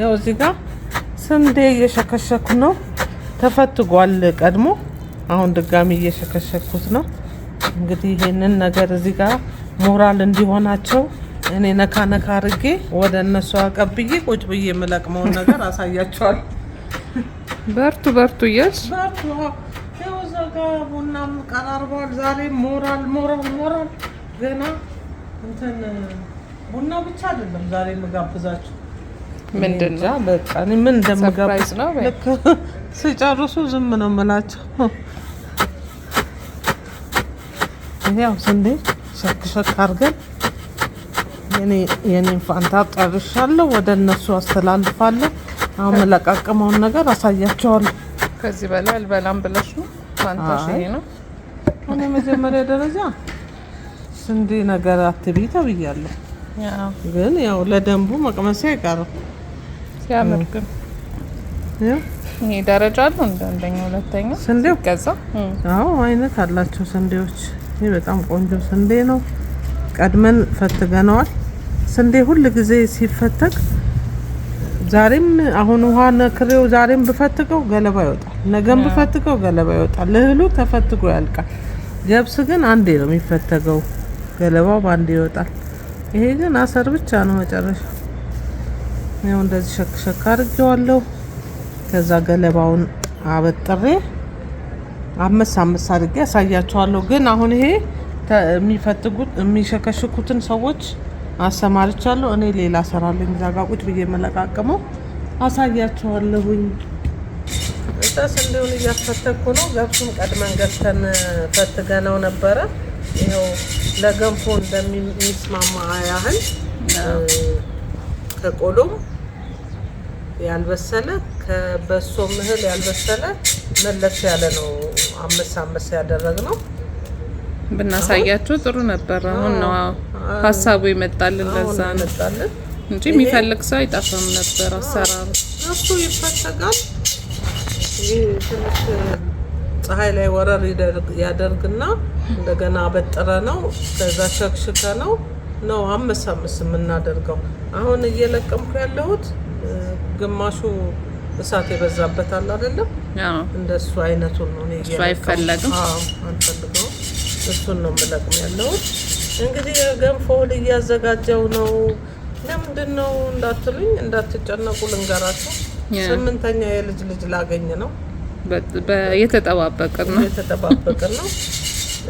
ያው እዚህ ጋር ስንዴ እየሸከሸኩ ነው። ተፈትጓል ቀድሞ። አሁን ድጋሚ እየሸከሸኩት ነው። እንግዲህ ይሄንን ነገር እዚህ ጋር ሞራል እንዲሆናቸው እኔ ነካ ነካ አድርጌ ወደ እነሱ አቀብዬ ቁጭ ብዬ የምለቅመውን ነገር አሳያቸዋለሁ። በርቱ በርቱ እያልሽ በርቱ። ያው እዛ ጋር ቡናም ቀራርቧል። ዛሬ ሞራል ገና እንትን ቡና ብቻ አይደለም ዛሬ የምጋብዛቸው። ምንድን ነው በቃ እኔ ምን እንደምጋብዝ ነው። ልክ ሲጨርሱ ዝም ነው የምላቸው። ያው ስንዴ ሸክ አድርገን የኔን ፋንታ ጨርሻለሁ። ወደ እነሱ አስተላልፋለሁ። አሁን መለቃቀመውን ነገር አሳያቸዋለሁ። ከዚህ በላይ አልበላም ብለሽ ነው ፋንታሽ? ይሄ ነው። እኔ መጀመሪያ ደረጃ ስንዴ ነገር አትቢ ተብያለሁ። ግን ያው ለደንቡ መቅመሴ አይቀርም። ሲያምር ግን ይሄ ደረጃ አለው እንደ አንደኛ ሁለተኛ ስንዴው ገዛ። አዎ አይነት አላቸው ስንዴዎች። ይሄ በጣም ቆንጆ ስንዴ ነው። ቀድመን ፈትገነዋል። ስንዴ ሁል ጊዜ ሲፈተግ ዛሬም አሁን ውሃ ነክሬው ዛሬም ብፈትገው ገለባ ይወጣል፣ ነገም ብፈትገው ገለባ ይወጣል። እህሉ ተፈትጎ ያልቃል። ገብስ ግን አንዴ ነው የሚፈተገው፣ ገለባው ባንዴ ይወጣል። ይሄ ግን አሰር ብቻ ነው መጨረሻ። ያው እንደዚህ ሸክ አድርጌዋለሁ። ከዛ ገለባውን አበጥሬ አምስት አድርጌ ያሳያቸዋለሁ። ግን አሁን ይሄ የሚፈትጉት የሚሸከሽኩትን ሰዎች አሰማርቻለሁ። እኔ ሌላ ሰራለኝ። እዛ ጋር ቁጭ ብዬ የመለቃቀመው አሳያቸዋለሁኝ። እዛ ስንዴውን እያስፈተግኩ ነው። ገብሱም ቀድመን ገዝተን ፈትገነው ነበረ። ይኸው ለገንፎ እንደሚስማማ ያህል ከቆሎም ያልበሰለ ከበሶም እህል ያልበሰለ መለስ ያለ ነው አምስት ያደረግነው። ብናሳያቸው ጥሩ ነበር። አሁን ነው ሀሳቡ ይመጣልን። ለዛ ነው እንጂ የሚፈልግ ሰው አይጠፋም ነበር። አሰራሩ እሱ ይፈተጋል። ይህ ትንሽ ፀሐይ ላይ ወረር ያደርግና እንደገና አበጥረ ነው ከዛ ሸክሽከ ነው አምስት የምናደርገው። አሁን እየለቀምኩ ያለሁት ግማሹ እሳት የበዛበት አለ አይደለም? እንደሱ አይነቱን ነው እኔ እሱ አይፈለግም። አንፈልገውም። እሱን ነው የምለቅም ያለሁት። እንግዲህ ገንፎውን እያዘጋጀው ነው። ለምንድን ነው እንዳትሉኝ እንዳትጨነቁ ልንገራቸው። 8ኛ የልጅ ልጅ ላገኝ ነው። የተጠባበቅን ነው።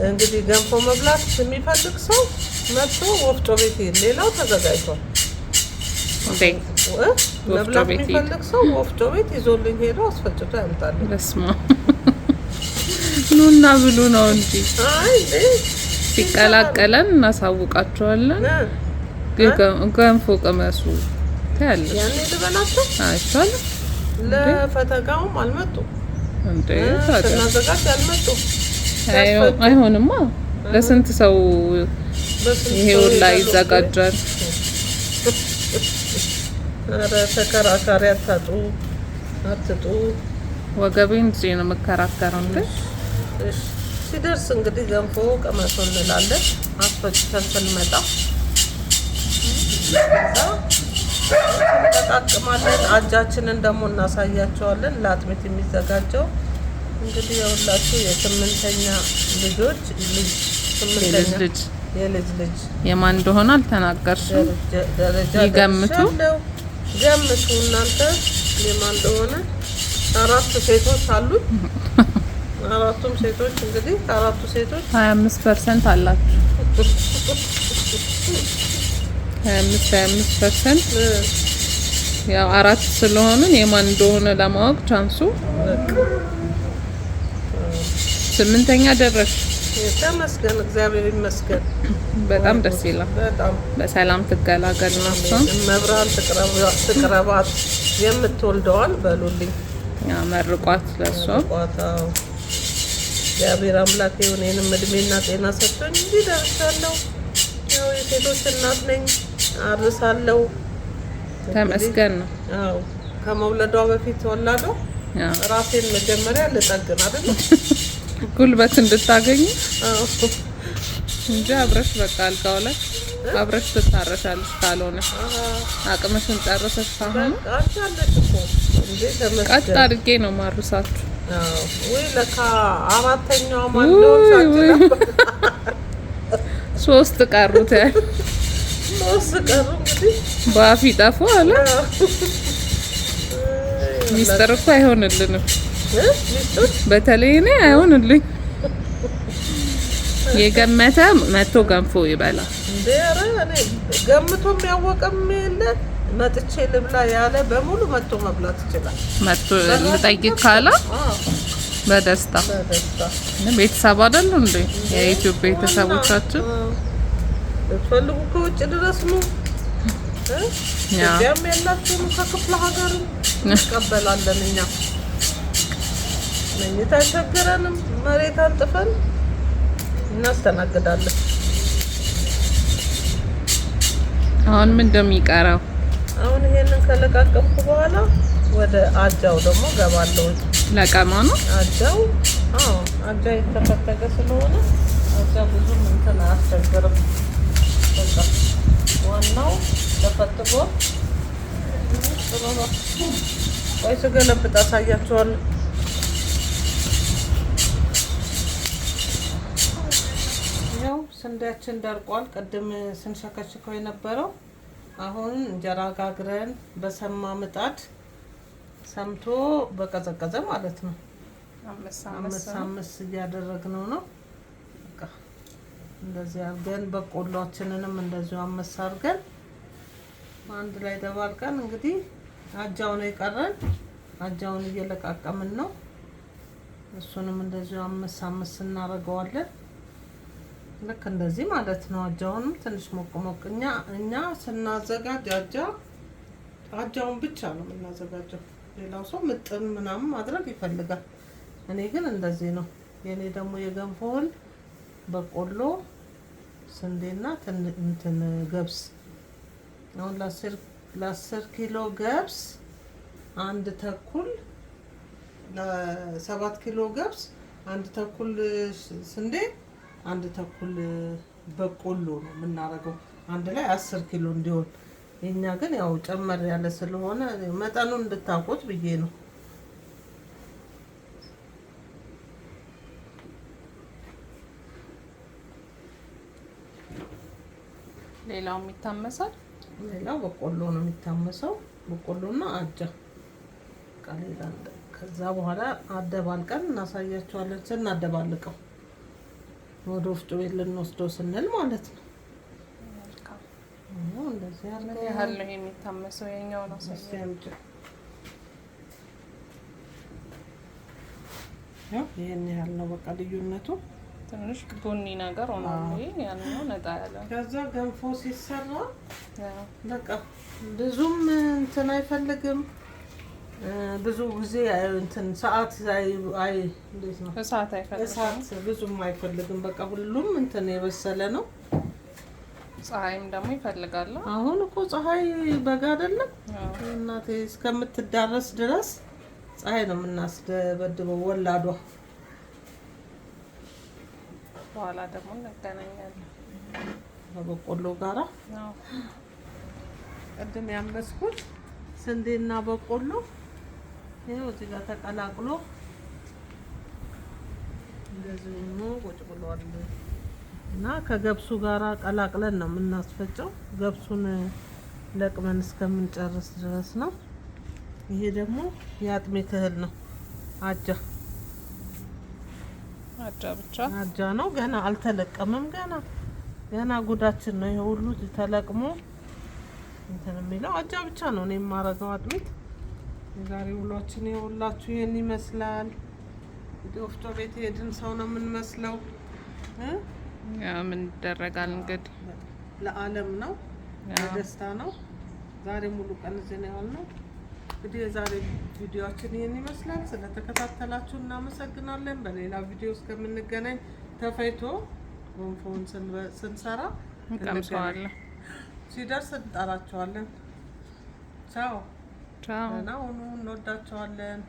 እንግዲህ ገንፎ መብላት የሚፈልግ ሰው መጥቶ ወፍጮ ቤት ይሄድ። ሌላው ተዘጋጅቷል። መብላት የሚፈልግ ሰው ወፍጮ ቤት ይዞልኝ ሄዶ አስፈጭቶ ያምጣልኝ። በስመ አብ ኑና ብሉ ነው እንጂ ሲቀላቀለን እናሳውቃቸዋለን። ገንፎ ቅመሱ ታያለሽ። ያኔ ልበላቸው አይቻልም። ለፈተጋውም አልመጡም እንዴ? ስናዘጋጅ አልመጡም። አይሆንማ። ለስንት ሰው ይሄው ላይ ይዘጋጃል። ኧረ ተከራካሪ አትጡ። ወገቤን እዚህ ነው መከራከረው እንዴ? ሲደርስ እንግዲህ ገንፎ ቀመሶ እንላለን። አስፈጭተን ስንመጣ እንጠቃቅማለን። አጃችንን ደግሞ እናሳያቸዋለን። ለአጥሚት የሚዘጋጀው እንግዲህ የሁላችሁ የ8ኛ ልጆች የልጅ ልጅ የማን እንደሆነ አልተናገርሽም። ደረጃ ይገምቱ እናንተ የማን እንደሆነ። 4 ሴቶች አሉ። 4ቱም ሴቶች እንግዲህ ከ4ቱ ሴቶች 25% አላችሁ። 25% ያው 4 ስለሆንን የማን እንደሆነ ለማወቅ ቻንሱ 8ኛ ደረሽ። ተመስገን፣ እግዚአብሔር ይመስገን። በጣም ደስ ይላል። በጣም በሰላም ትገላገል ነው። መብራን ትቅረባት የምትወልደዋል በሉልኝ። መርቋት ለሷ እግዚአብሔር አምላክ እኔንም እድሜና ጤና ሰጥቶኝ እንዲህ ደርሻለሁ። ያው የሴቶች እናት ነኝ፣ አርሳለሁ። ተመስገን ነው። አዎ ከመውለዷ በፊት ወላዶ ራሴን መጀመሪያ ልጠግን አይደል? ጉልበት እንድታገኝ እንጂ አብረሽ በቃ አልጋው ላይ አብረሽ ትታረሻለሽ። ካልሆነ አቅምሽን ጨርሰሽ ካሁን ቃቻለሽ እኮ እንዴ ቀጥ አድርጌ ነው ማሩሳችሁ። ወይ ለካ አራተኛው ማንዶቻችን 3 ቀሩት ያ 3 ቀሩ እንግዲህ ባፊ ጠፉ አለ። ሚስጥር እኮ አይሆንልንም። በተለይ እኔ አይሆንልኝ። የገመተ መቶ ገንፎ ይበላል እንዴ? ኧረ እኔ ገምቶ የሚያወቀም የለ መጥቼ ልብላ ያለ በሙሉ መቶ መብላት ይችላል። መቶ ልጠይቅ ካለ በደስታ ቤተሰብ አይደሉ እንዴ? የኢትዮጵያ ቤተሰቦቻችን ፈልጉ ከውጭ ድረስ ነው ያም ያላችሁ ከክፍለ ሀገር እንቀበላለን። እኛ መኝታ ቸገረንም መሬት አንጥፈን እናስተናግዳለን። አሁን ምን እንደሚቀረው አሁን ይሄንን ከለቃቀምኩ በኋላ ወደ አጃው ደግሞ ገባለሁ። ለቀማ ነው አጃው። አጃ የተፈተገ ስለሆነ አጃ ብዙም እንትን አያስቸግርም። በቃ ዋናው ተፈትጎ ጥሩ ነው። ቆይ ስገለብጥ አሳያችኋለሁ። ያው ስንዴያችን ደርቋል። ቅድም ስንሸከሽከው የነበረው አሁን እንጀራ ጋግረን በሰማ ምጣድ ሰምቶ በቀዘቀዘ ማለት ነው። አምስት እያደረግነው ነው። በቃ እንደዚህ አድርገን በቆሏችንንም እንደዚሁ አመሳ አድርገን አንድ ላይ ደባልቀን እንግዲህ አጃው ነው የቀረን። አጃውን እየለቃቀምን ነው። እሱንም እንደዚሁ አምስት እናደርገዋለን። ልክ እንደዚህ ማለት ነው። አጃውንም ትንሽ ሞቅ እኛ ስናዘጋጅ አጃውን ብቻ ነው የምናዘጋጀው። ሌላው ሰው ምጥን ምናምን ማድረግ ይፈልጋል። እኔ ግን እንደዚህ ነው። የኔ ደግሞ የገንፎውን በቆሎ ስንዴና እንትን ገብስ አሁን ለ10 ኪሎ ገብስ 1 ተኩል ለ7 ኪሎ ገብስ 1 ተኩል ስንዴ 1 ተኩል በቆሎ ነው የምናደርገው። አንድ ላይ 10 ኪሎ እንዲሆን። የኛ ግን ያው ጨመር ያለ ስለሆነ መጠኑን እንድታውቁት ብዬ ነው። ሌላው የሚታመሳል። ሌላው በቆሎ ነው የሚታመሰው። በቆሎና አጃ ቃሌላ። ከዛ በኋላ አደባልቀን እናሳያቸዋለን ስናደባልቀው ወደ ወፍጮ ቤት ልንወስደው ስንል ማለት ነው። እንደዚህ አድርገን ያህል ነው የሚታመሰው። የኛው ነው ይሄን ያህል ነው። በቃ ልዩነቱ ትንሽ ቡኒ ነገር ሆኗል። ያን ነው ነጣ ያለ። ከዛ ገንፎ ሲሰራ በቃ ብዙም እንትን አይፈልግም። ብዙ ጊዜ እንትን ሰዓት እንዴት ነው እሳት አይፈልግም። እሳት ብዙም አይፈልግም። በቃ ሁሉም እንትን የበሰለ ነው። ፀሐይም ደግሞ ይፈልጋል። አሁን እኮ ፀሐይ በጋ አይደለም እናቴ፣ እስከምትዳረስ ድረስ ፀሐይ ነው የምናስደበድበው ወላዷ። በኋላ ደግሞ እንገናኛለን በቆሎ ጋራ። ቅድም ያመስኩት ስንዴና በቆሎ ይሄው እዚህ ጋር ተቀላቅሎ እንደዚህ ነው ቁጭ ብሏል። እና ከገብሱ ጋራ ቀላቅለን ነው የምናስፈጨው። ገብሱን ለቅመን እስከምንጨርስ ድረስ ነው። ይሄ ደግሞ የአጥሜት እህል ነው። አጃ ብቻ አጃ ነው። ገና አልተለቀመም። ገና ጉዳችን ነው። ይሄ ሁሉ ተለቅሞ እንትን የሚለው አጃ ብቻ ነው እኔ የማረገው አጥሜት። የዛሬ ውሏችን ይኸውላችሁ ይሄን ይመስላል። እንግዲህ ወፍጮ ቤት ሄድን ሰው ነው የምንመስለው። ምን ይደረጋል እንግዲህ ለዓለም ነው ለደስታ ነው። ዛሬ ሙሉ ቀን እዚህ ነው ያልነው። እንግዲህ የዛሬ ቪዲዮአችን ይሄን ይመስላል። ስለተከታተላችሁ እናመሰግናለን። በሌላ ቪዲዮ እስከምንገናኝ ተፈይቶ ወንፎን ስንሰራ እንቀምሰዋለን። ሲደርስ እንጠራቸዋለን። ቻው ቻው። እና እንወዳቸዋለን።